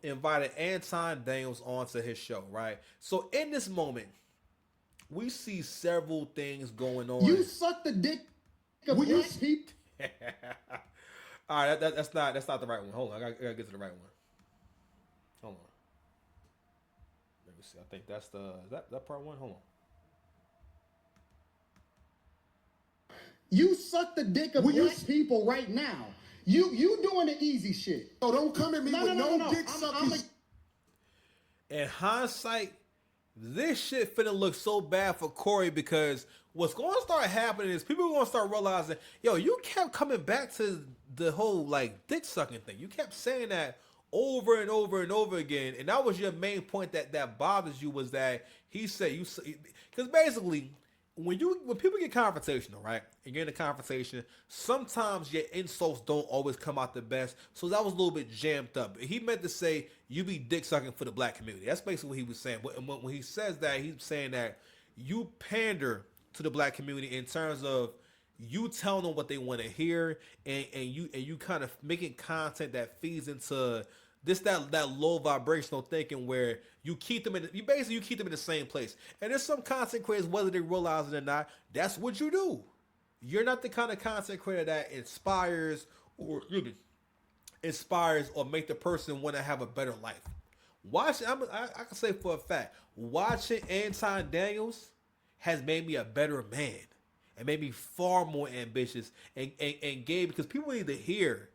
invited Anton Daniels onto his show, right? So in this moment, we see several things going on. You suck the dick of black people. All right, that's not the right one. Hold on, I gotta get to the right one. Hold on. Let me see. I think that's the that part one. Hold on. You suck the dick of black people right now. You doing the easy shit. So don't come at me with no dick sucking. In hindsight, this shit finna look so bad for Cory because what's going to start happening is people are going to start realizing, yo, you kept coming back to the whole like dick sucking thing. You kept saying that over and over and over again, and that was your main point that bothers you was that he said you because basically when people get confrontational, right? And you're in a conversation, sometimes your insults don't always come out the best. So that was a little bit jammed up. He meant to say you be dick sucking for the black community. That's basically what he was saying. When he says that, he's saying that you pander to the black community in terms of you telling them what they want to hear, and you kind of making content that feeds into that low vibrational thinking where you keep them in the same place. And there's some content creators, whether they realize it or not, that's what you do. You're not the kind of content creator that inspires or make the person want to have a better life. I can say for a fact, watching Anton Daniels has made me a better man and made me far more ambitious and gay, because people need to hear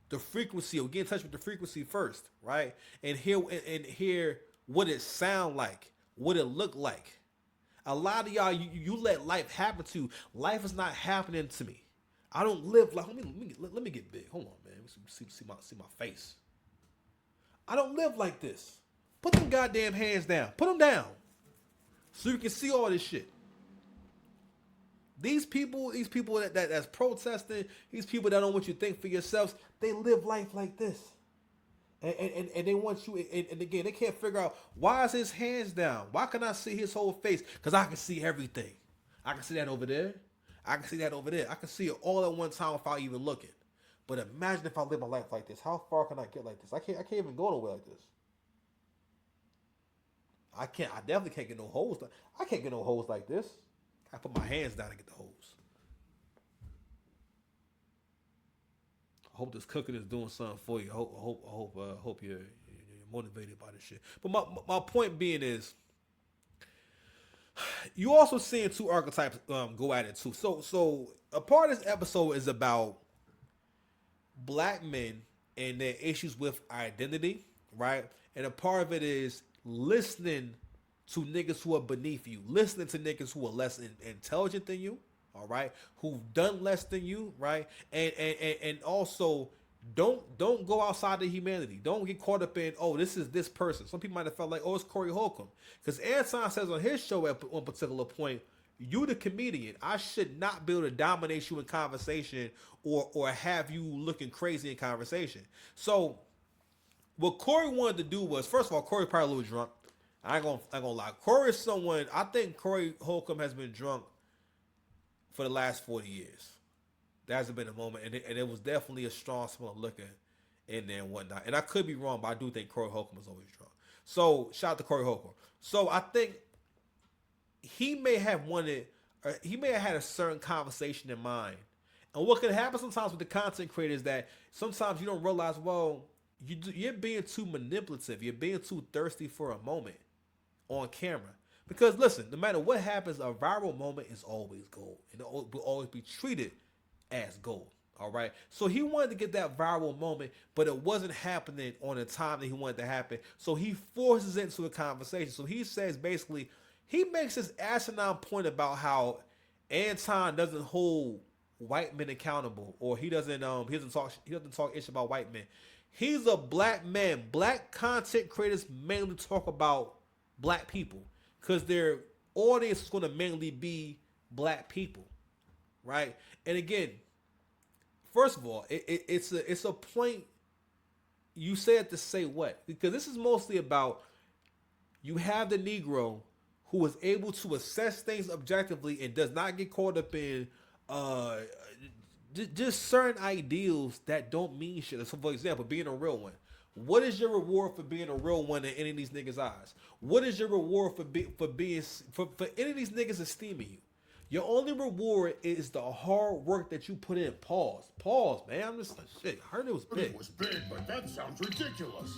the frequency or get in touch with the frequency first, right? And hear what it sound like, what it look like. A lot of y'all, you let life happen to you. Life is not happening to me. I don't live like. Let me get big. Hold on, man. See my face. I don't live like this. Put them goddamn hands down. Put them down, so you can see all this shit. These people that's protesting, these people that don't want you to think for yourselves, they live life like this. And they want you, and again, they can't figure out, why is his hands down? Why can I see his whole face? Because I can see everything. I can see that over there. I can see that over there. I can see it all at one time without even looking. But imagine if I live my life like this. How far can I get like this? I can't even go nowhere like this. I definitely can't get no holes. I can't get no holes like this. I put my hands down and get the hose. I hope this cooking is doing something for you. I hope you're motivated by this shit. But my point being is, you also seeing two archetypes go at it too. So a part of this episode is about black men and their issues with identity, right? And a part of it is listening to niggas who are beneath you, listening to niggas who are less intelligent than you, all right, who've done less than you, right, and also don't go outside of humanity. Don't get caught up in, oh, this is this person. Some people might have felt like, oh, it's Cory Holcomb, because Anton says on his show at one particular point, you the comedian, I should not be able to dominate you in conversation or have you looking crazy in conversation. So what Cory wanted to do was, first of all, Cory probably a little drunk. I ain't gonna lie. Cory is someone, I think Cory Holcomb has been drunk for the last 40 years. There hasn't been a moment, and it was definitely a strong smell of liquor in there and whatnot. And I could be wrong, but I do think Cory Holcomb is always drunk. So shout out to Cory Holcomb. So I think he may have had a certain conversation in mind. And what can happen sometimes with the content creators is that sometimes you don't realize, well, you're being too manipulative. You're being too thirsty for a moment on camera. Because listen, no matter what happens, a viral moment is always gold. And it will always be treated as gold. All right. So he wanted to get that viral moment, but it wasn't happening on the time that he wanted to happen. So he forces it into a conversation. So he says basically, he makes this asinine point about how Anton doesn't hold white men accountable, or he doesn't talk ish about white men. He's a black man. Black content creators mainly talk about black people because their audience is going to mainly be black people, right? And again, first of all, it's a point. You say it to say what? Because this is mostly about, you have the Negro who is able to assess things objectively and does not get caught up in just certain ideals that don't mean shit. So, for example, being a real one. What is your reward for being a real one in any of these niggas' eyes? What is your reward for any of these niggas esteeming you? Your only reward is the hard work that you put in. Pause, man. I'm just like, shit. I heard it was big. It was big, but that sounds ridiculous.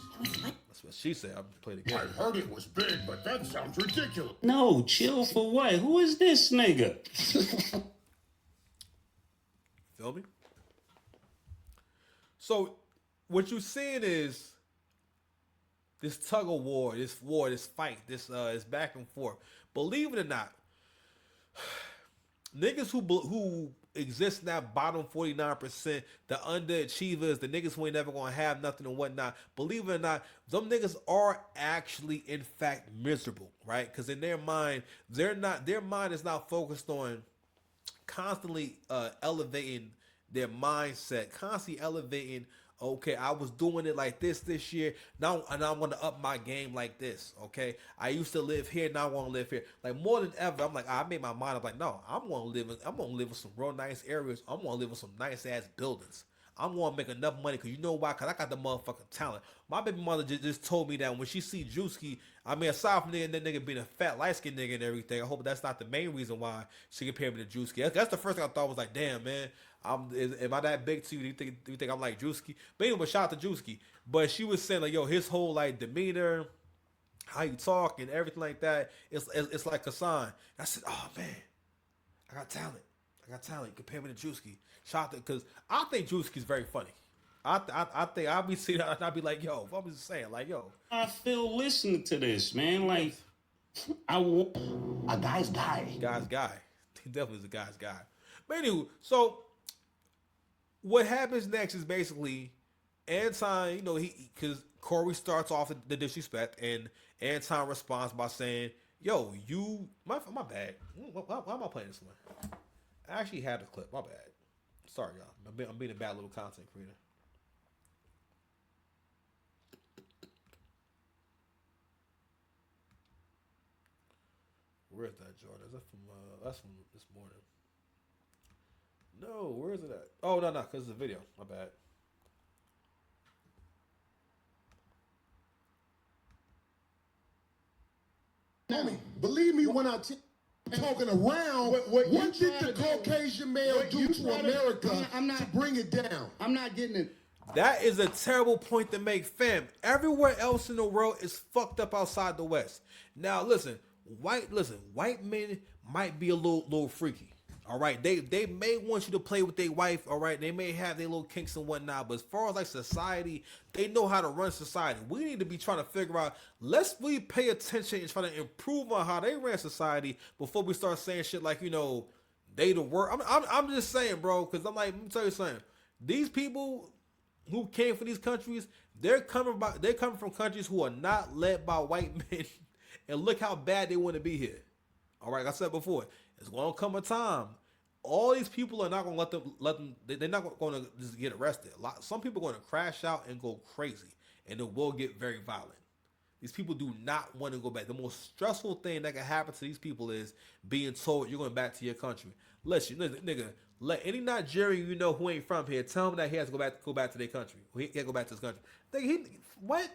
That's what she said. I'm just playing the game. I heard it was big, but that sounds ridiculous. No, chill for what? Who is this nigga? Feel me? So, what you're seeing is this tug of war, this fight, this back and forth. Believe it or not, niggas who exist in that bottom 49%, the underachievers, the niggas who ain't never gonna have nothing and whatnot, believe it or not, them niggas are actually in fact miserable, right? Because in their mind, their mind is not focused on constantly elevating their mindset, constantly elevating. Okay, I was doing it like this year. Now, and I want to up my game like this. Okay, I used to live here. Now I want to live here. Like more than ever, I'm like, I made my mind up. Like, no, I'm gonna live in some real nice areas. I'm gonna live in some nice ass buildings. I'm gonna make enough money because you know why? Because I got the motherfucking talent. My baby mother just told me that when she see Drewski, I mean, aside from that nigga being a fat, light-skinned nigga and everything, I hope that's not the main reason why she compared me to Drewski. That's the first thing I thought was like, damn, man, am I that big to you? Do you think I'm like Drewski? But anyway, shout out to Drewski. But she was saying like, yo, his whole like demeanor, how you talk and everything like that, it's like Hassan. I said, oh man, I got talent. Compare me to Drewski. Shout out because I think Drewski's very funny. I think I'll be seeing that and I'll be like, yo, I'm just saying, like, yo. I feel listening to this, man. Like, A guy's guy. Guy's guy. He definitely is a guy's guy. But anyway, so what happens next is basically Anton, you know, because Cory starts off the disrespect and Anton responds by saying, yo, my bad. Why am I playing this one? I actually had the clip. My bad. Sorry, y'all. I'm being a bad little content creator. Where is that, Jordan? Is that from? That's from this morning. No, where is it at? Oh no, because it's a video. My bad. Homie, believe me when I talking around, what did the Caucasian male do to America to bring it down? I'm not getting it. That is a terrible point to make, fam. Everywhere else in the world is fucked up outside the West. Now, listen, white men might be a little freaky. All right, they may want you to play with their wife. All right, they may have their little kinks and whatnot. But as far as like society, they know how to run society. We need to be trying to figure out. Let's really pay attention and try to improve on how they ran society before we start saying shit like, you know, they the worst. I'm just saying, bro, because I'm like, let me tell you something. These people who came from these countries, they're coming from countries who are not led by white men, and look how bad they want to be here. All right, like I said before, it's going to come a time. All these people are not going to let them. They're not going to just get arrested. Some people are going to crash out and go crazy, and it will get very violent. These people do not want to go back. The most stressful thing that can happen to these people is being told you're going back to your country. Listen, nigga, let any Nigerian you know who ain't from here tell him that he has to go back to their country. He can't go back to his country. What?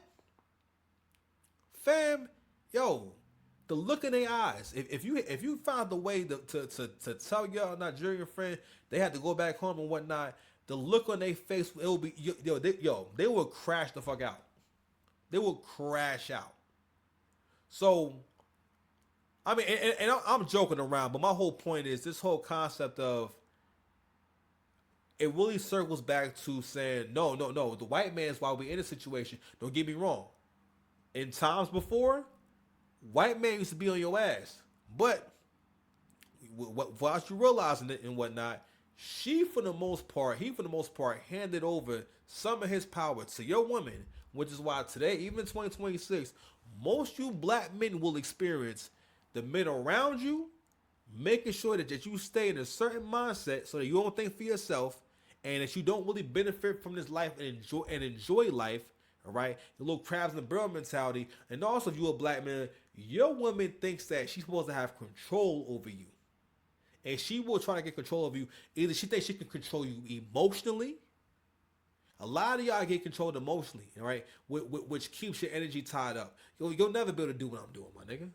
Fam, yo. The look in their eyes. If you found the way to tell your Nigerian friend they had to go back home and whatnot, the look on their face, it will be they will crash the fuck out. They will crash out. So, I mean, and I'm joking around, but my whole point is this whole concept of it really circles back to saying no. The white man is why we're in this situation. Don't get me wrong. In times before, white man used to be on your ass, but whilst you realizing it and whatnot, he for the most part handed over some of his power to your woman, which is why today, even in 2026, most you black men will experience the men around you making sure that you stay in a certain mindset so that you don't think for yourself and that you don't really benefit from this life and enjoy life. All right, the little crabs in the barrel mentality, and also if you're a black man, your woman thinks that she's supposed to have control over you, and she will try to get control of you. Either she thinks she can control you emotionally, A lot of y'all get controlled emotionally, right? Which keeps your energy tied up. You'll never be able to do what I'm doing, my nigga.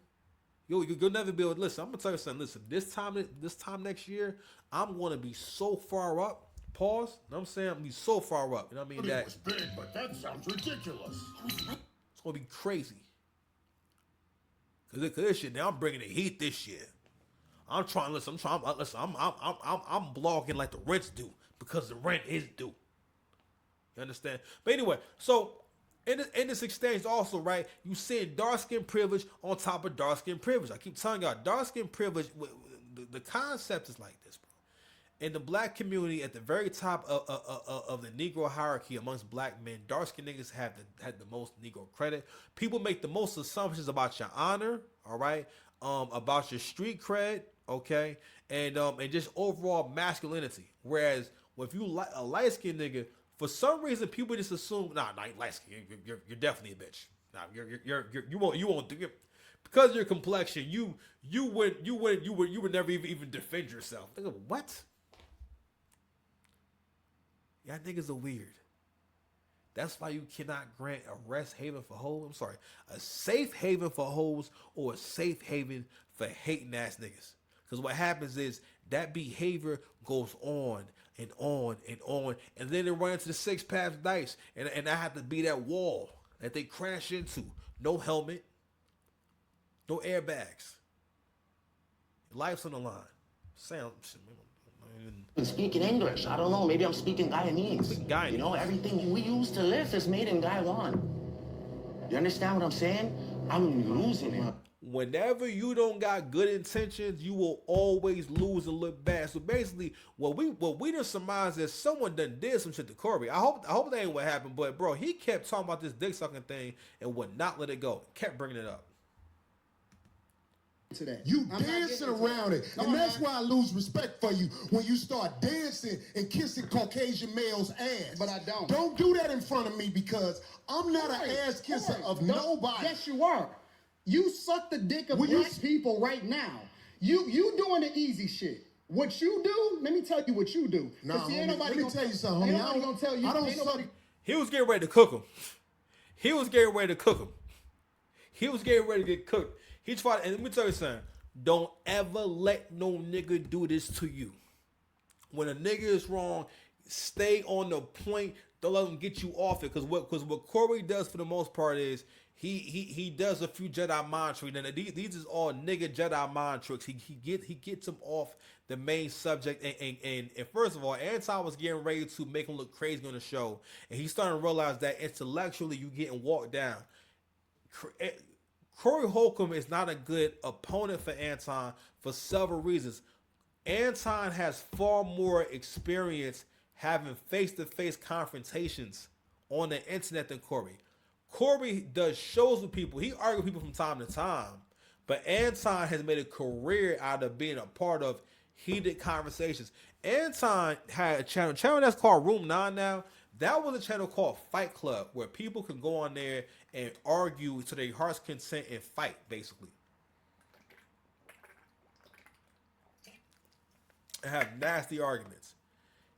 You'll never be able to listen. I'm gonna tell you something. Listen, this time next year, I'm gonna be so far up. Pause. You know what I'm saying? I'm gonna be so far up. You know what I mean? That It was big, but that sounds ridiculous. it's gonna be crazy. Cause this shit. Now I'm bringing the heat this year. I'm trying. Listen. I'm blogging like the rents do because the rent is due. You understand? But anyway, so in this exchange also, right, you seeing dark skin privilege on top of dark skin privilege. I keep telling y'all, dark skin privilege, the concept is like this, bro. In the black community, at the very top of the Negro hierarchy amongst black men, dark skin niggas had the most Negro credit. People make the most assumptions about your honor, all right, about your street cred, okay, and just overall masculinity. Whereas if you like a light skinned nigga, for some reason, people just assume, nah, you light skin, you're definitely a bitch. Nah, you won't do it because of your complexion. You would never even defend yourself. Nigga, what? Y'all niggas are weird. That's why you cannot grant a rest haven for hoes. I'm sorry, a safe haven for hoes or a safe haven for hating ass niggas. Because what happens is that behavior goes on and on and on, and then they run into the six paths dice, and I have to be that wall that they crash into. No helmet, no airbags. Life's on the line. Sound. I'm speaking English. I don't know. Maybe I'm speaking Guyanese. You know, everything we use to live is made in Guywan. You understand what I'm saying? I'm losing it. Whenever you don't got good intentions, you will always lose and look bad. So basically, what we done surmise is someone done did some shit to Cory. I hope that ain't what happened, but bro, he kept talking about this dick sucking thing and would not let it go. Kept bringing it up. Today. You dancing around it. And that's why I lose respect for you when you start dancing and kissing Caucasian males' ass. But I don't. Don't do that in front of me because I'm not an ass kisser of nobody. Yes, you are. You suck the dick of black people right now. You doing the easy shit. What you do, let me tell you what you do. Nah, let me tell you something, homie. Ain't nobody gonna tell you. I don't suck. He was getting ready to cook him. He was getting ready to cook him. He was getting ready to get cooked. He tried, and let me tell you something. Don't ever let no nigga do this to you. When a nigga is wrong, stay on the point. Don't let him get you off it. Because what Cory does for the most part is he does a few Jedi mind tricks. And these is all nigga Jedi mind tricks. He gets him off the main subject. And first of all, Anton was getting ready to make him look crazy on the show. And he's starting to realize that intellectually you getting walked down. Cory Holcomb is not a good opponent for Anton for several reasons. Anton has far more experience having face-to-face confrontations on the internet than Cory. Cory does shows with people. He argues with people from time to time. But Anton has made a career out of being a part of heated conversations. Anton had a channel that's called Room 9 now. That was a channel called Fight Club, where people can go on there and argue to their heart's content and fight, basically. And have nasty arguments.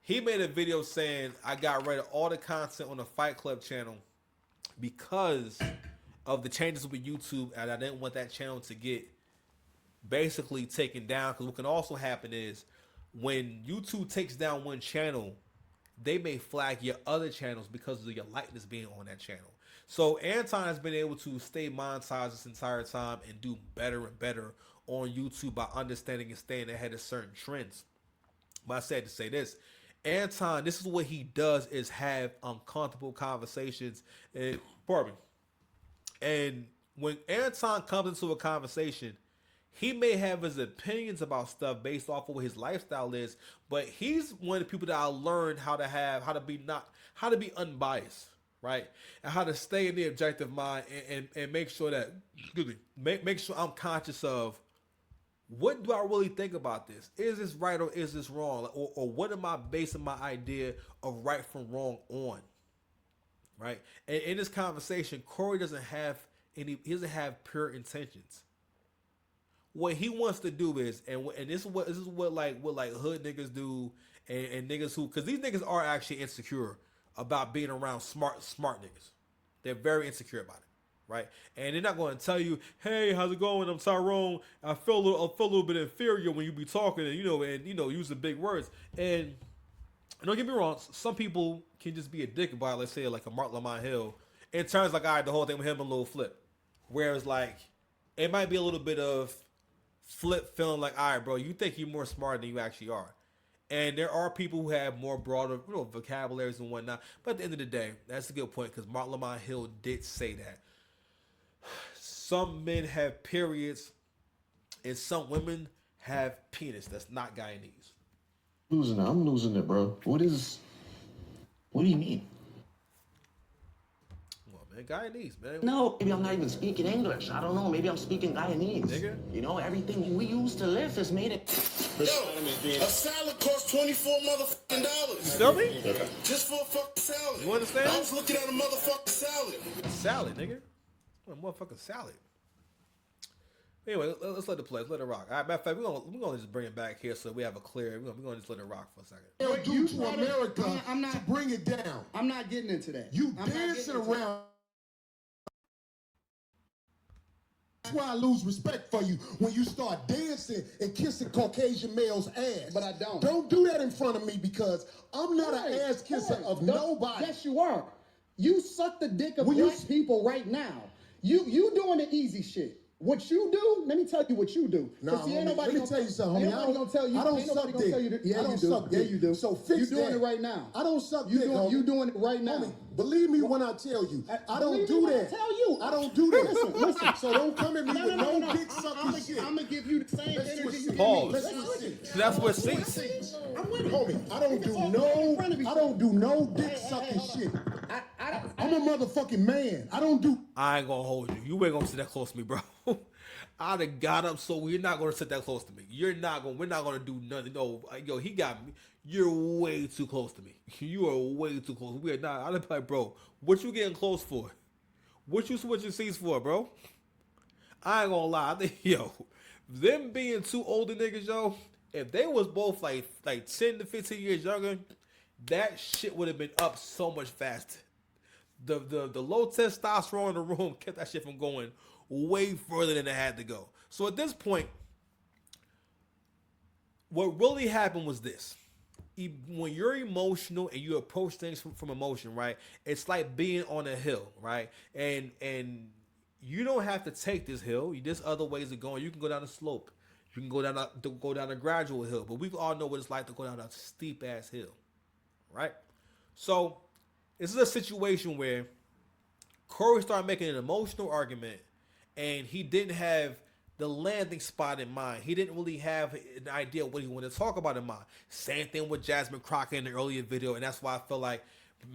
He made a video saying, I got rid of all the content on the Fight Club channel because of the changes with YouTube, and I didn't want that channel to get basically taken down. Because what can also happen is when YouTube takes down one channel, they may flag your other channels because of your likeness being on that channel. So Anton has been able to stay monetized this entire time and do better and better on YouTube by understanding and staying ahead of certain trends. But I said to say this, Anton, this is what he does, is have uncomfortable conversations. And pardon me. And when Anton comes into a conversation, he may have his opinions about stuff based off of what his lifestyle is, but he's one of the people that I learned how to be unbiased, right? And how to stay in the objective mind and make sure that, make sure I'm conscious of what do I really think about this? Is this right or is this wrong? Or what am I basing my idea of right from wrong on? Right? And in this conversation, Cory doesn't have pure intentions. What he wants to do is, and this is what like hood niggas do, and niggas who, because these niggas are actually insecure about being around smart niggas. They're very insecure about it, right? And they're not going to tell you, "Hey, how's it going? I'm Tyrone. I feel a little bit inferior when you be talking, and use the big words." And don't get me wrong, some people can just be a dick about it. Let's say like a Mark Lamont Hill. It turns like, all right, the whole thing with him a little flip. Whereas like it might be a little bit of flip feeling like, all right, bro, you think you're more smart than you actually are. And there are people who have more broader vocabularies and whatnot. But at the end of the day, that's a good point because Mark Lamont Hill did say that. Some men have periods and some women have penis. That's not Guyanese. I'm losing it, bro. What do you mean? Well, man, Guyanese, man. No, maybe I'm not even speaking English. I don't know. Maybe I'm speaking Guyanese. Nigga. You know, everything we used to live is made it. Yo, a salad costs $24 motherfucking dollars. You feel me? Okay. Just for a fucking salad. You understand? I was looking at a motherfucking salad. Salad, nigga. What a motherfucking salad. Anyway, let's let it play. Let's let it rock. All right, matter of fact, we're gonna just bring it back here so we have a clear. We're gonna just let it rock for a second. They'll do to America to bring it down. I'm not getting into that. You dancing around. That's why I lose respect for you when you start dancing and kissing Caucasian males' ass. But I don't. Don't do that in front of me because I'm not an ass kisser of nobody. Yes, you are. You suck the dick of black people right now. You doing the easy shit. What you do, let me tell you what you do. Nah, See, ain't nobody let me tell you something, homie. Ain't nobody gonna tell you. I don't Ain't nobody suck gonna tell you dick. that. Yeah, I don't you do. suck Yeah, dick. you do. So fix you doing that. it right now. I don't suck you dick, doing, homie. You doing it right now. Homie, believe me when I tell you. I don't Believe do me when that. I tell you. I don't do that. Listen. So don't come at me with no dick sucking shit. I'm gonna give you the same energy you give me. Pause. Listen. That's what seats. I'm with it. Homie, I don't do no dick sucking shit. I'm a motherfucking man. I don't do. I ain't gonna hold you. You ain't gonna sit that close to me, bro. I'd have got up, so you're not gonna sit that close to me. We're not gonna do nothing. No, yo, he got me. You're way too close to me. You are way too close. We are not. I'd be like, bro, what you getting close for? What you switching seats for, bro? I ain't gonna lie. I think, yo, them being two older niggas, yo, if they was both like 10 to 15 years younger, that shit would have been up so much faster. The low testosterone in the room kept that shit from going way further than it had to go. So at this point, what really happened was this. When you're emotional and you approach things from emotion, right? It's like being on a hill, right? And you don't have to take this hill. There's other ways of going. You can go down a slope. You can go down a gradual hill. But we all know what it's like to go down a steep ass hill, right? So this is a situation where Cory started making an emotional argument, and he didn't have the landing spot in mind. He didn't really have an idea what he wanted to talk about in mind. Same thing with Jasmine Crockett in the earlier video, and that's why I feel like,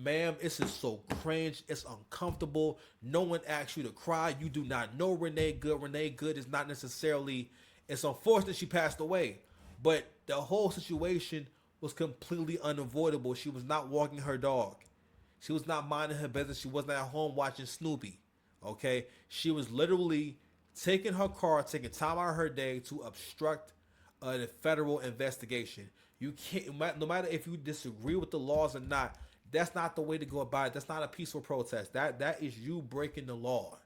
ma'am, this is so cringe. It's uncomfortable. No one asked you to cry. You do not know Renee Good. Renee Good is not necessarily, it's unfortunate she passed away, but the whole situation was completely unavoidable. She was not walking her dog. She was not minding her business. She wasn't at home watching Snoopy. Okay? She was literally taking her car, taking time out of her day to obstruct a federal investigation. You can't, no matter if you disagree with the laws or not, that's not the way to go about it. That's not a peaceful protest. That is you breaking the law.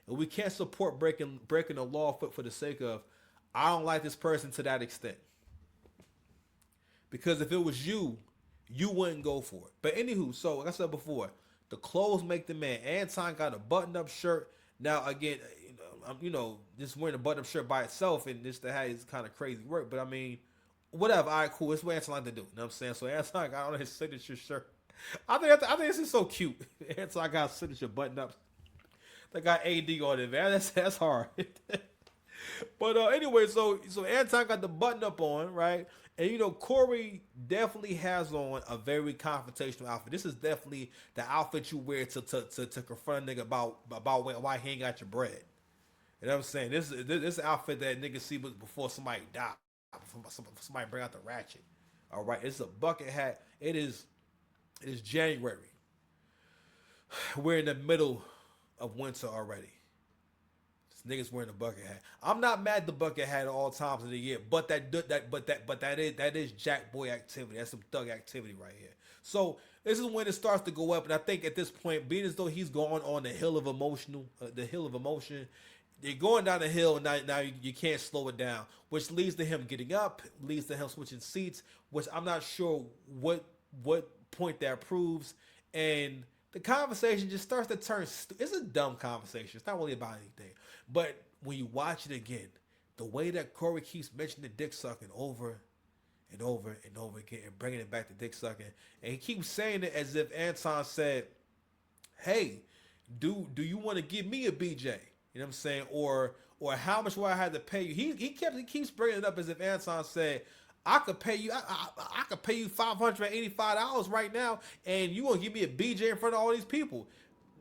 And we can't support breaking the law for the sake of, I don't like this person to that extent. Because if it was you wouldn't go for it. But anywho, so like I said before, the clothes make the man. Anton got a button-up shirt. Now again, just wearing a button-up shirt by itself and this to have is kind of crazy work. But I mean, whatever. All right, cool. It's what Anton like to do. You know what I'm saying? So Anton got on his signature shirt. I think this is so cute. Anton got a signature button-up. They got AD on it, man. That's hard. But anyway, so Anton got the button-up on, right? And Cory definitely has on a very confrontational outfit. This is definitely the outfit you wear to confront a nigga about why he ain't got your bread. You know what I'm saying? This outfit that niggas see before somebody die, before somebody bring out the ratchet. All right, it's a bucket hat. It is January. We're in the middle of winter already. niggas wearing a bucket hat. I'm not mad at the bucket hat at all times of the year, but that is jack boy activity. That's some thug activity right here. So this is when it starts to go up, and I think at this point, being as though he's going on the hill of emotion, you're going down the hill, and now you can't slow it down, which leads to him getting up, leads to him switching seats, which I'm not sure what point that proves, and the conversation just starts to turn. It's a dumb conversation. It's not really about anything. But when you watch it again, the way that Cory keeps mentioning the dick sucking over and over and over again and bringing it back to dick sucking, and he keeps saying it as if Anton said, "Hey, do you want to give me a BJ?" You know what I'm saying? Or how much will I have to pay you? He keeps bringing it up as if Anton said, I could pay you $585 right now, and you want to give me a BJ in front of all these people.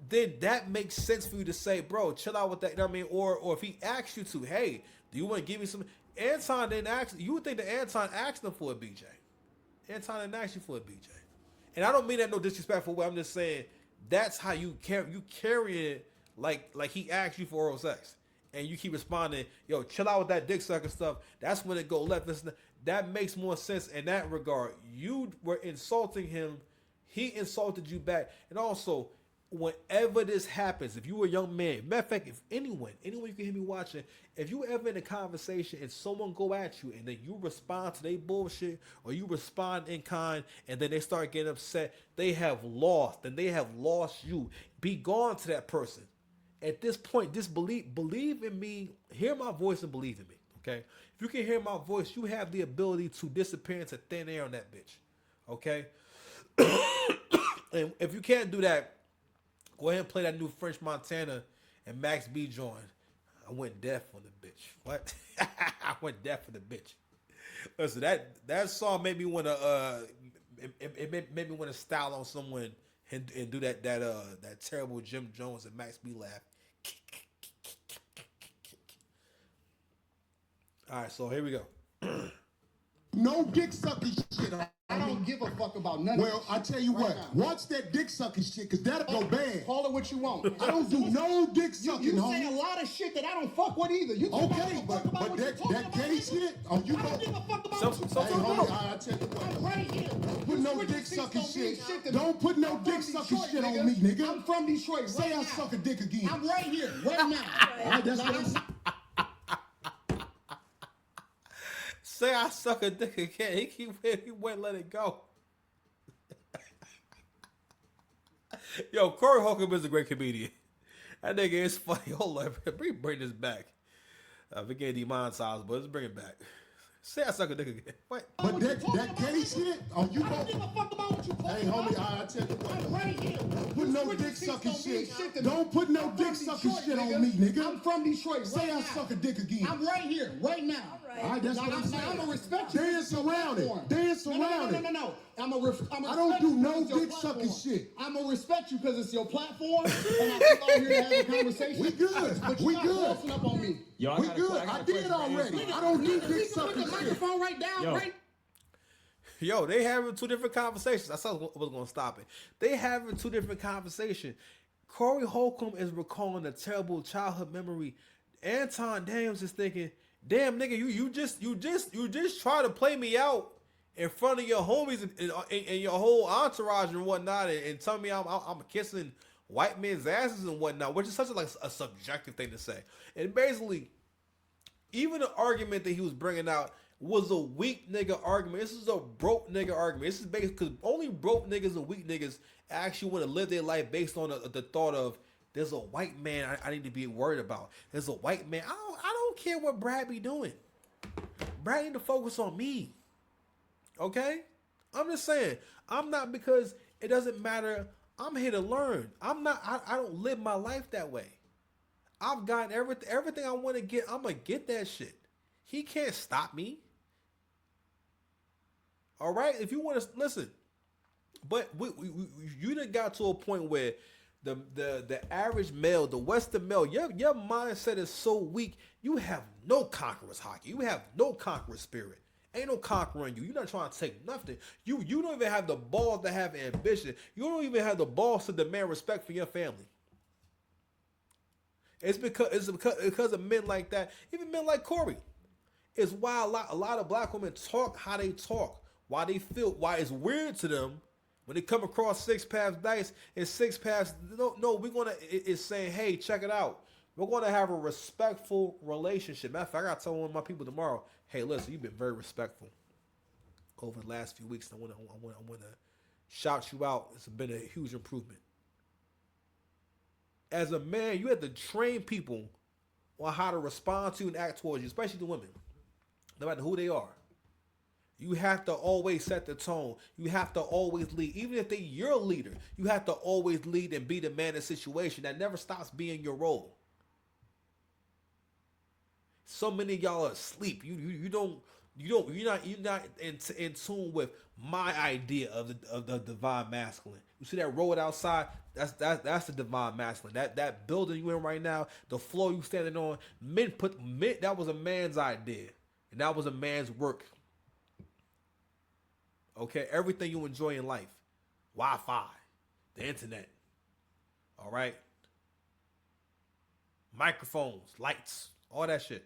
Then that makes sense for you to say, bro, chill out with that. You know what I mean? Or if he asks you to, hey, do you want to give me some? Anton didn't ask. You would think that Anton asked him for a BJ. Anton didn't ask you for a BJ. And I don't mean that no disrespectful way. I'm just saying that's how you carry it like he asked you for oral sex. And you keep responding, yo, chill out with that dick sucking stuff. That's when it go left. That makes more sense in that regard. You were insulting him. He insulted you back. And also, whenever this happens, if you were a young man, matter of fact, if anyone you can hear me watching, if you ever in a conversation and someone go at you and then you respond to their bullshit or you respond in kind and then they start getting upset, they have lost you. Be gone to that person. At this point, just believe in me, hear my voice and believe in me, okay? If you can hear my voice, you have the ability to disappear into thin air on that bitch, okay? And if you can't do that, go ahead and play that new French Montana and Max B join. I went deaf on the bitch. What? I went deaf on the bitch. Listen, that song made me want to it made me want to style on someone and do that terrible Jim Jones and Max B laugh. All right, so here we go. No dick sucking shit. I don't give a fuck about none Well, of I tell you what, watch that dick sucking shit, because that'll go bad. Call it what you want. I don't do no dick sucking, You say homie. a lot of shit that I don't fuck with either. You Okay, but that gay shit, oh, you I don't give a go. fuck about Some- what you some- Hey, talking homie, about. I tell you I'm what. right here. Put You no switching dick seats sucking don't mean shit. to me. Don't put no I'm dick from sucking Detroit, shit on me, nigga. I'm from Detroit. Say right I now. suck a dick again. I'm right here, right now. All right, that's what I'm saying. Say I suck a dick again. He wouldn't let it go. Yo, Cory Holcomb is a great comedian. That nigga is funny. Hold on, bring this back. We getting demonetized, but let's bring it back. Say I suck a dick again. What? But that gay shit, oh, you I don't give go. a fuck about what you talking Hey, about. homie, I tell you I'm what. right here. Put no Switching dick seats sucking don't mean shit. to me. Don't put no I'm dick from sucking Detroit, shit on me, nigga. I'm from Detroit. Say right I now. suck a dick again. I'm right here, right now. All right, that's Now, what I'm saying. I'm gonna respect you. Dance around it. Dance around it. No. I'm a I don't do no dick sucking shit. I'm gonna respect you because it's your platform, and I'm out here to have a conversation. We good. But We you're good. not crossing up on me. Yo, We good. I did already. I don't do dick Put sucking the shit. microphone right down, Yo. right? Yo, they having two different conversations. I said I was going to stop it. They having two different conversations. Cory Holcomb is recalling a terrible childhood memory. Anton Daniels is thinking, "Damn nigga, you just try to play me out in front of your homies and your whole entourage and whatnot, and tell me I'm kissing white men's asses and whatnot," which is such a subjective thing to say. And basically, even the argument that he was bringing out was a weak nigga argument. This is a broke nigga argument. This is based because only broke niggas and weak niggas actually want to live their life based on the thought of there's a white man I need to be worried about. There's a white man. I don't care what Brad be doing. Brad need to focus on me. Okay? I'm just saying. I'm not, because it doesn't matter. I'm here to learn. I don't live my life that way. I've gotten everything I want to get. I'm going to get that shit. He can't stop me. All right? If you want to listen. But you done got to a point where the average male, the Western male, your mindset is so weak, you have no conqueror's hockey. You have no conqueror spirit. Ain't no conquering you. You're not trying to take nothing. You don't even have the balls to have ambition. You don't even have the balls to demand respect for your family. It's because of men like that, even men like Cory. It's why a lot of black women talk how they talk, why they feel, why it's weird to them when they come across Six Paths Dice and Six Paths. No, we're gonna. It's saying, hey, check it out. We're gonna have a respectful relationship. Matter of fact, I gotta tell one of my people tomorrow. Hey, listen, you've been very respectful over the last few weeks. I wanna shout you out. It's been a huge improvement. As a man, you have to train people on how to respond to and act towards you, especially the women, no matter who they are. You have to always set the tone. You have to always lead. Even if they're your leader, you have to always lead and be the man in the situation. That never stops being your role. So many of y'all are asleep. You're not in tune with my idea of the divine masculine. You see that road outside? That's the divine masculine. That building you in right now, the floor you standing on, men that was a man's idea. And that was a man's work. Okay? Everything you enjoy in life. Wi-Fi, the internet. All right? Microphones, lights, all that shit.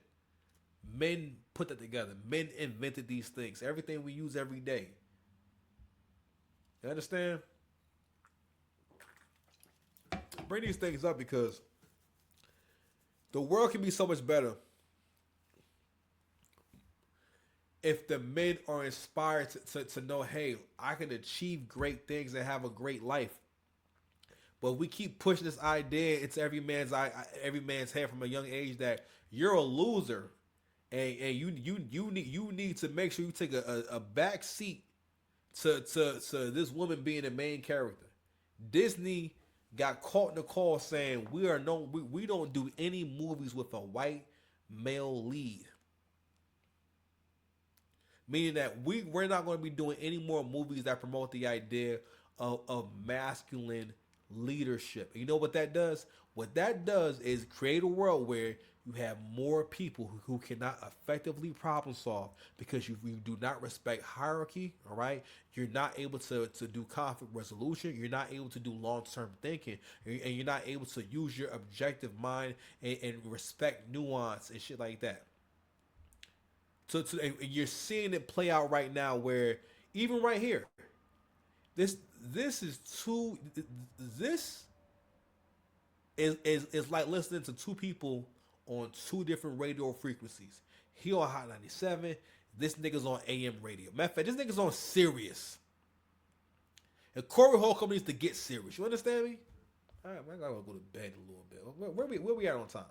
Men put that together. Men invented these things. Everything we use every day. You understand? Bring these things up because the world can be so much better if the men are inspired to know, hey, I can achieve great things and have a great life. But we keep pushing this idea into every man's head from a young age that you're a loser. And you need to make sure you take a back seat to this woman being the main character. Disney got caught in the call saying we don't do any movies with a white male lead. Meaning that we're not going to be doing any more movies that promote the idea of masculine leadership. And you know what that does? What that does is create a world where you have more people who cannot effectively problem solve because you do not respect hierarchy, all right? You're not able to do conflict resolution. You're not able to do long-term thinking. And you're not able to use your objective mind and respect nuance and shit like that. So you're seeing it play out right now where even right here, this is like listening to two people on two different radio frequencies. He on Hot 97. This nigga's on AM radio. Matter of fact, this nigga's on Sirius. And Cory Holcomb needs to get serious. You understand me? All right, man, I gotta go to bed a little bit. Where we at on time?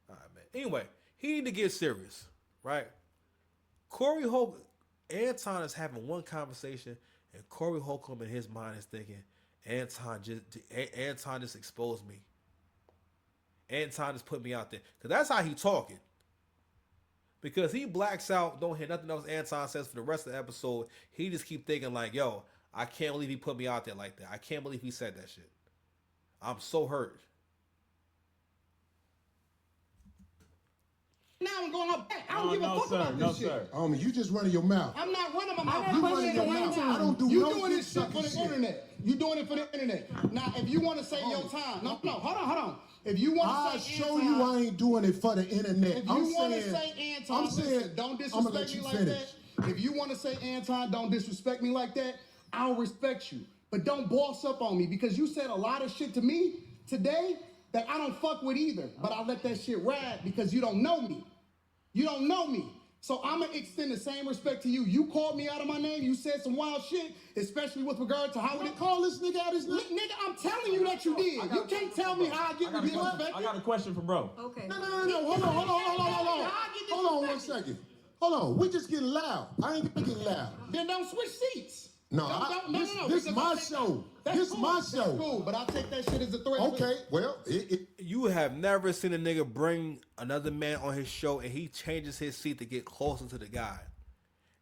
All right, man. Anyway, he need to get serious, right? Cory Holcomb, Anton is having one conversation, and Cory Holcomb in his mind is thinking, Anton just exposed me. Anton just put me out there. Because that's how he talking. Because he blacks out, don't hear nothing else Anton says for the rest of the episode. He just keep thinking like, yo, I can't believe he put me out there like that. I can't believe he said that shit. I'm so hurt. Now I'm going up back. I don't give a fuck about this shit. You just running your mouth. I'm not running my mouth. You running your mouth. I don't do you no doing this shit for the shit. internet. You doing it for the internet. Now, if you want to say your time, no, hold on. If you want to say show you I ain't doing it for the internet. If you want to say Anton, listen, don't disrespect me like that. If you want to say Anton, don't disrespect me like that. I'll respect you, but don't boss up on me because you said a lot of shit to me today that I don't fuck with either. But I let that shit ride because you don't know me. You don't know me. So I'm going to extend the same respect to you. You called me out of my name. You said some wild shit, especially with regard to how we call this nigga out his name. Nigga, I'm telling you that you did. You can't tell me how I get disrespected. I got a question for bro. Okay. No. Hold on. Hold on 1 second. Hold on. We just getting loud. I ain't getting loud. Then don't switch seats. No, this my show. This cool. my show. That's cool, but I take that shit as a threat. Okay, well, you have never seen a nigga bring another man on his show and he changes his seat to get closer to the guy.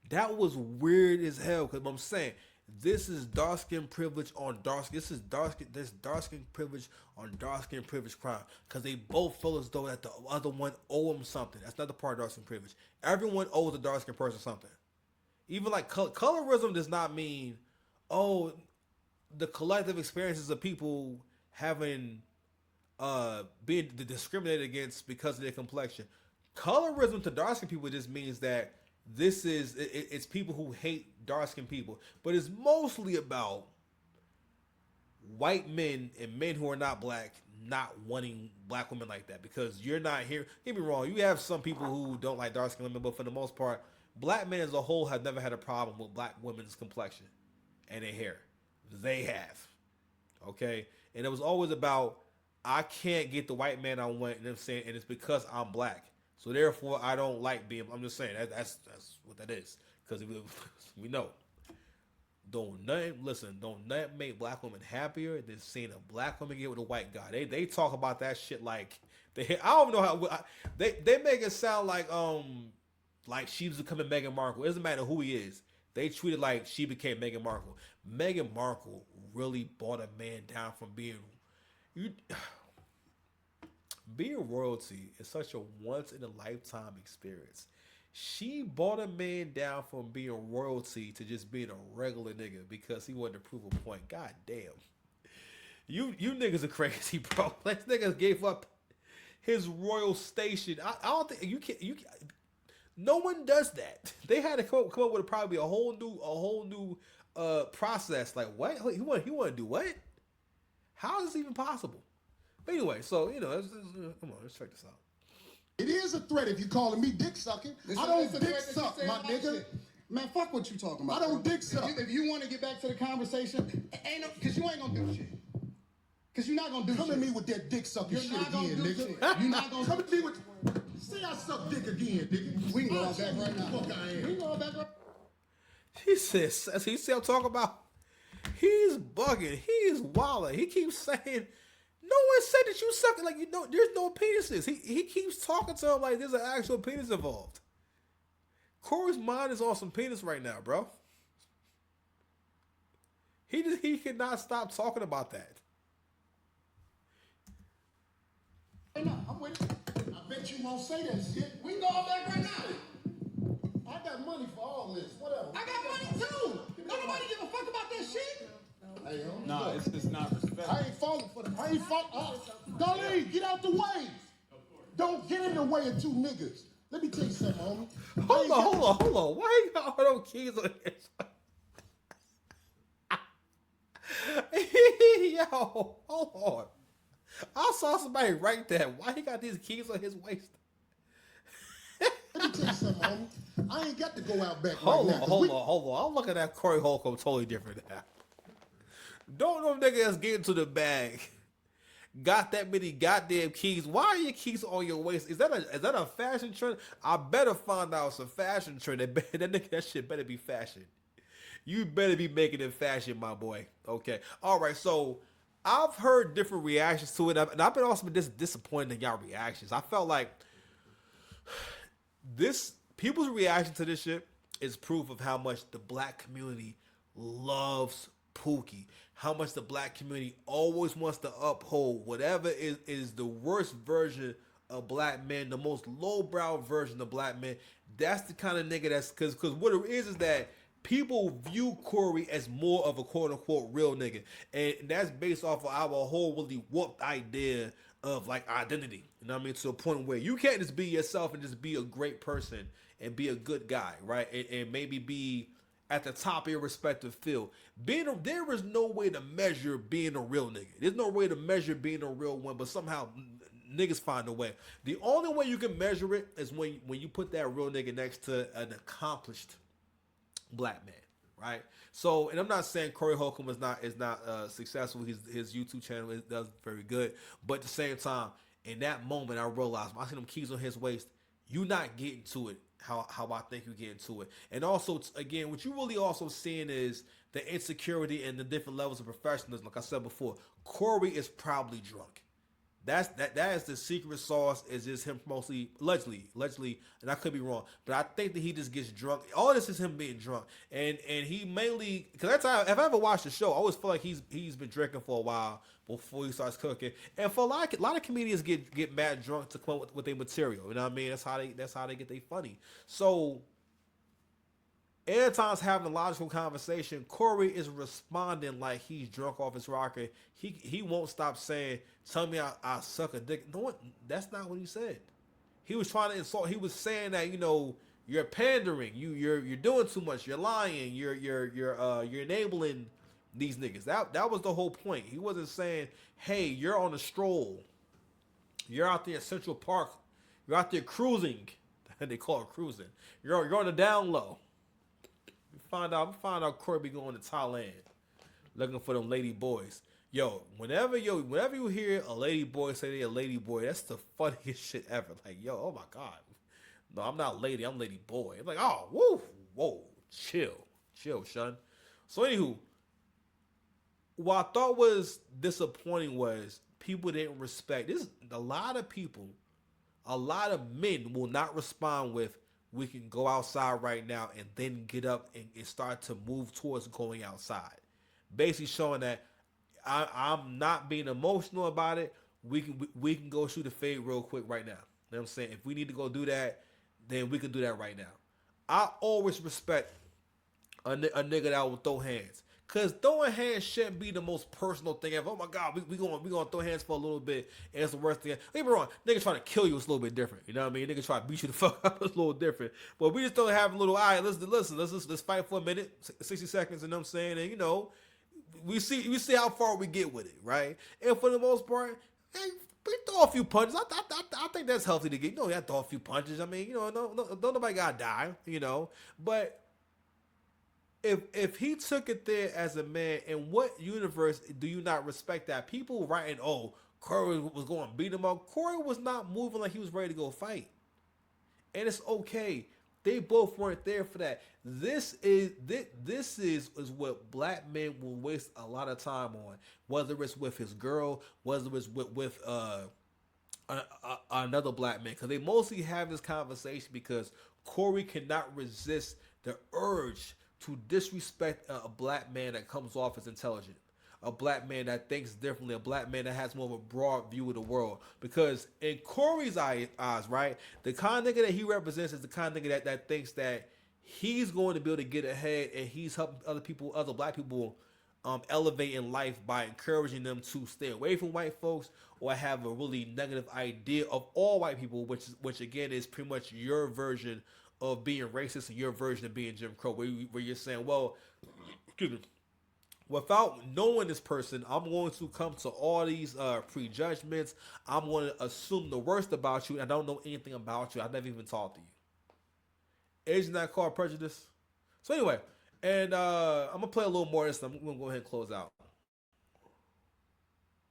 That was weird as hell. Because I'm saying this is dark skin privilege on dark skin. This dark skin privilege on dark skin privilege crime. Because they both feel as though that the other one owe him something. That's not the part of dark skin privilege. Everyone owes a dark skin person something. Even like colorism does not mean, the collective experiences of people having being discriminated against because of their complexion. Colorism to dark skinned people just means that it's people who hate dark skinned people, but it's mostly about white men and men who are not black not wanting black women like that because you're not here. Get me wrong, you have some people who don't like dark skinned women, but for the most part, black men as a whole have never had a problem with black women's complexion and their hair. They have. Okay? And it was always about, I can't get the white man I want, and I'm saying, and it's because I'm black. So therefore, I don't like being. I'm just saying that's what that is. Because we know, don't nothing make black women happier than seeing a black woman get with a white guy. They talk about that shit like I don't know how they make it sound like she's becoming Meghan Markle. It doesn't matter who he is. They treat it like she became Meghan Markle. Meghan Markle really brought a man down from being royalty is such a once in a lifetime experience. She brought a man down from being royalty to just being a regular nigga because he wanted to prove a point. God damn. You niggas are crazy, bro. Like, niggas gave up his royal station. I don't think you can no one does that. They had to come up with probably a whole new process. Like, what? He want to do what? How is this even possible? But anyway, so come on, let's check this out. It is a threat if you're calling me dick sucking. I don't dick suck, my nigga. Man, fuck what you talking about. I don't dick suck. If you want to get back to the conversation, because you ain't gonna do shit. Because you're not gonna do shit. Come at me with that dick sucking shit again, nigga. You're not gonna come at me with. Say I suck dick again, nigga. We can go back right now. Fuck I am. We can go back right. He says, I'm talking about. He's bugging. He is wilding. He keeps saying. No one said that you suck it. Like, there's no penises. He keeps talking to him like there's an actual penis involved. Cory's mind is on some penis right now, bro. He cannot stop talking about that. Right now, I'm with it. I bet you won't say that shit. We can go all back right now. I got money for all this. Whatever. I got money too. Nobody give a fuck about that shit. Hey, no, it's just not respect. I ain't falling for that. I ain't falling. Don't leave. Get out the way. Don't get in the way of two niggas. Let me tell you something, homie. Hold on. Why you got all those keys on his? Yo, hold on. I saw somebody write that. Why he got these keys on his waist? Let me tell you something, homie. I ain't got to go out back Hold right now. Hold on. I'm looking at Cory Holcomb totally different now. Don't know if niggas get into the bag. Got that many goddamn keys. Why are your keys on your waist? Is that a fashion trend? I better find out it's a fashion trend. That shit better be fashion. You better be making it fashion, my boy. Okay. All right. So I've heard different reactions to it, and I've been also disappointed in y'all reactions. I felt like people's reaction to this shit is proof of how much the black community loves Pookie. How much the black community always wants to uphold whatever is the worst version of black men, the most lowbrow version of black men. That's the kind of nigga that's because what it is that people view Cory as more of a quote unquote real nigga, and that's based off of our whole really warped idea of like identity. You know what I mean? To a point where you can't just be yourself and just be a great person and be a good guy, right? And maybe be at the top of your respective field. There is no way to measure being a real nigga. There's no way to measure being a real one, but somehow niggas find a way. The only way you can measure it is when you put that real nigga next to an accomplished black man, right? So, and I'm not saying Cory Holcomb is not successful. His YouTube channel does very good, but at the same time, in that moment, I realized when I see them keys on his waist, you not getting to it how I think you get into it. And also, again, what you really also seeing is the insecurity and the different levels of professionalism. Like I said before, Cory is probably drunk. That is the secret sauce. Is just him mostly allegedly, and I could be wrong, but I think that he just gets drunk. All this is him being drunk, and he mainly because that's how if I ever watched the show, I always feel like he's been drinking for a while before he starts cooking. And for a lot of comedians get mad drunk to come up with their material. You know what I mean? That's how they get they funny. So Anton's having a logical conversation. Cory is responding like he's drunk off his rocker. He won't stop saying, "Tell me I suck a dick." No, that's not what he said. He was trying to insult. He was saying that you're pandering. You're doing too much. You're lying. You're enabling these niggas. That was the whole point. He wasn't saying, "Hey, you're on a stroll. You're out there in Central Park. You're out there cruising." They call it cruising. You're on the down low. We find out Cory be going to Thailand looking for them lady boys. Yo, whenever you hear a lady boy say they a lady boy, that's the funniest shit ever. Like, yo, oh my God. No, I'm not lady, I'm lady boy. I'm like, oh, whoa, chill, son. So anywho, what I thought was disappointing was people didn't respect this. A lot of men will not respond with, "We can go outside right now," and then get up and start to move towards going outside. Basically showing that I'm not being emotional about it. We can go shoot a fade real quick right now. You know what I'm saying? If we need to go do that, then we can do that right now. I always respect a nigga that will throw hands. Cause throwing hands shouldn't be the most personal thing ever. Oh my God, we gonna throw hands for a little bit, and it's the worst thing. Don't get me wrong, niggas trying to kill you is a little bit different. You know what I mean? Niggas try to beat you the fuck up is a little different. But we just don't have a little. All right, let's fight for a minute, 60 seconds. You know what I'm saying? And we see how far we get with it, right? And for the most part, hey, we throw a few punches. I think that's healthy to get. You have to throw a few punches. I mean, no, don't nobody gotta die. But if he took it there as a man, in what universe do you not respect that? People writing, "Oh, Cory was going to beat him up." Cory was not moving like he was ready to go fight, and it's okay. They both weren't there for that. This is what black men will waste a lot of time on, whether it's with his girl, whether it's with another black man, because they mostly have this conversation because Cory cannot resist the urge to disrespect a black man that comes off as intelligent, a black man that thinks differently, a black man that has more of a broad view of the world. Because in Cory's eyes, right, the kind of nigga that he represents is the kind of nigga that thinks that he's going to be able to get ahead, and he's helping other black people elevate in life by encouraging them to stay away from white folks or have a really negative idea of all white people, which again is pretty much your version of being racist and your version of being Jim Crow, where you're saying, well, excuse me, without knowing this person, I'm going to come to all these prejudgments. I'm going to assume the worst about you. I don't know anything about you. I've never even talked to you. Isn't that called prejudice? So anyway, and I'm going to play a little more of this. I'm going to go ahead and close out.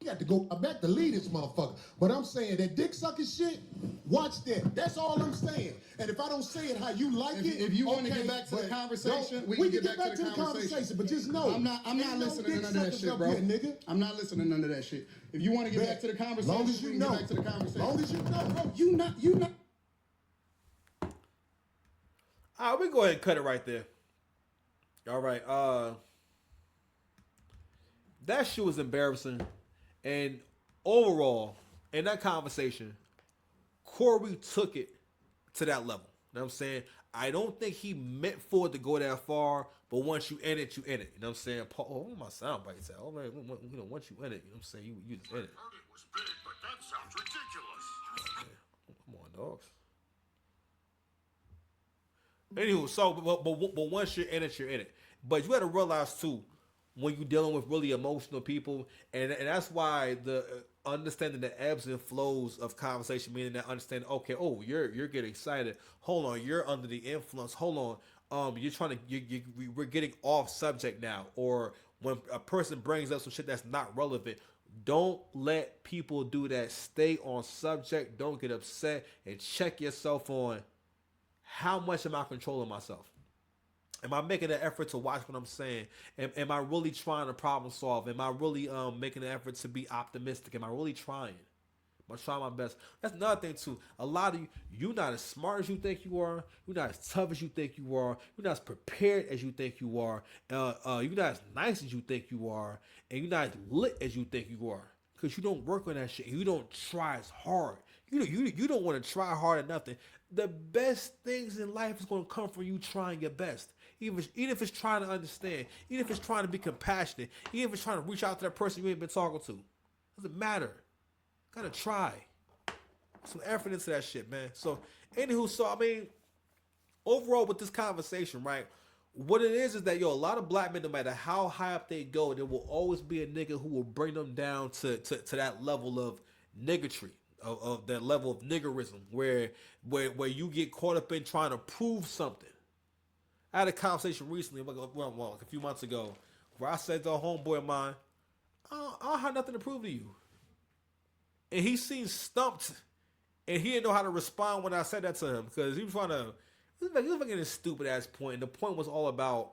You got to go back to lead this motherfucker. But I'm saying that dick sucking shit, watch that. That's all I'm saying. And if I don't say it how you like if you want to get back to the conversation, we can get back to the conversation. But just know, I'm not listening to none of that shit, bro. Here, nigga. I'm not listening to none of that shit. If you want to get back to the conversation, long as you know. Get back to the conversation. Long as you know, bro. You not. All right, we go ahead and cut it right there. All right. That shit was embarrassing. And overall, in that conversation, Cory took it to that level. You know what I'm saying? I don't think he meant for it to go that far, but once you in it, you in it. You know what I'm saying? Oh, my sound bites out. Oh, man, once you in it, you know what I'm saying? You just in it. Heard it was big, but that sounds ridiculous. Come on, dogs. Anywho, so, but once you're in it, you're in it. But you got to realize, too, when you're dealing with really emotional people, and that's why the understanding the ebbs and flows of conversation, meaning that understanding, okay, oh, you're getting excited. Hold on, you're under the influence. Hold on, we're getting off subject now. Or when a person brings up some shit that's not relevant, don't let people do that. Stay on subject. Don't get upset, and check yourself on how much am I controlling myself. Am I making an effort to watch what I'm saying? Am I really trying to problem solve? Am I really making an effort to be optimistic? Am I really trying? Am I trying my best? That's another thing too. A lot of you're not as smart as you think you are. You're not as tough as you think you are. You're not as prepared as you think you are. You're not as nice as you think you are. And you're not as lit as you think you are. Because you don't work on that shit. You don't try as hard. You don't want to try hard at nothing. The best things in life is going to come from you trying your best. even if it's trying to understand, even if it's trying to be compassionate, even if it's trying to reach out to that person you ain't been talking to. Doesn't matter. Gotta try. Some effort into that shit, man. So, anywho, I mean, overall with this conversation, right? What it is that, yo, a lot of black men, no matter how high up they go, there will always be a nigga who will bring them down to that level of niggatry, of that level of niggerism, where you get caught up in trying to prove something. I had a conversation recently, well, a few months ago, where I said to a homeboy of mine, I don't have nothing to prove to you. And he seemed stumped, and he didn't know how to respond when I said that to him, because he was trying to, he was making this stupid ass point, and the point was all about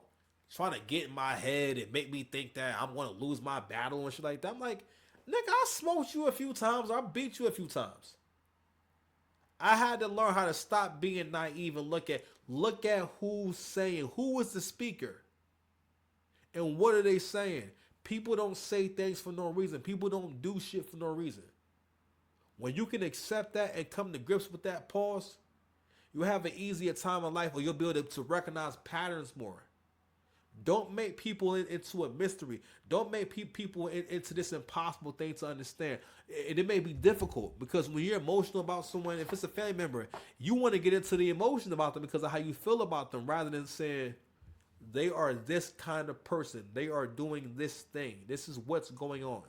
trying to get in my head and make me think that I'm going to lose my battle and shit like that. I'm like, nigga, I smoked you a few times, I beat you a few times. I had to learn how to stop being naive and look at who's saying, who is the speaker, and what are they saying. People don't say things for no reason. People don't do shit for no reason. When you can accept that and come to grips with that pause, you'll have an easier time in life, or you'll be able to recognize patterns more. Don't make people into a mystery. Don't make people into this impossible thing to understand. And it may be difficult, because when you're emotional about someone, if it's a family member, you want to get into the emotion about them because of how you feel about them, rather than saying, they are this kind of person. They are doing this thing. This is what's going on.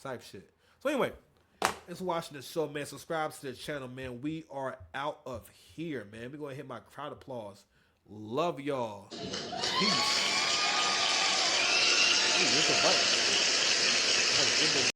Type shit. So anyway, thanks for watching the show, man. Subscribe to the channel, man. We are out of here, man. We're going to hit my crowd applause. Love y'all. Peace. Ooh, what's the button?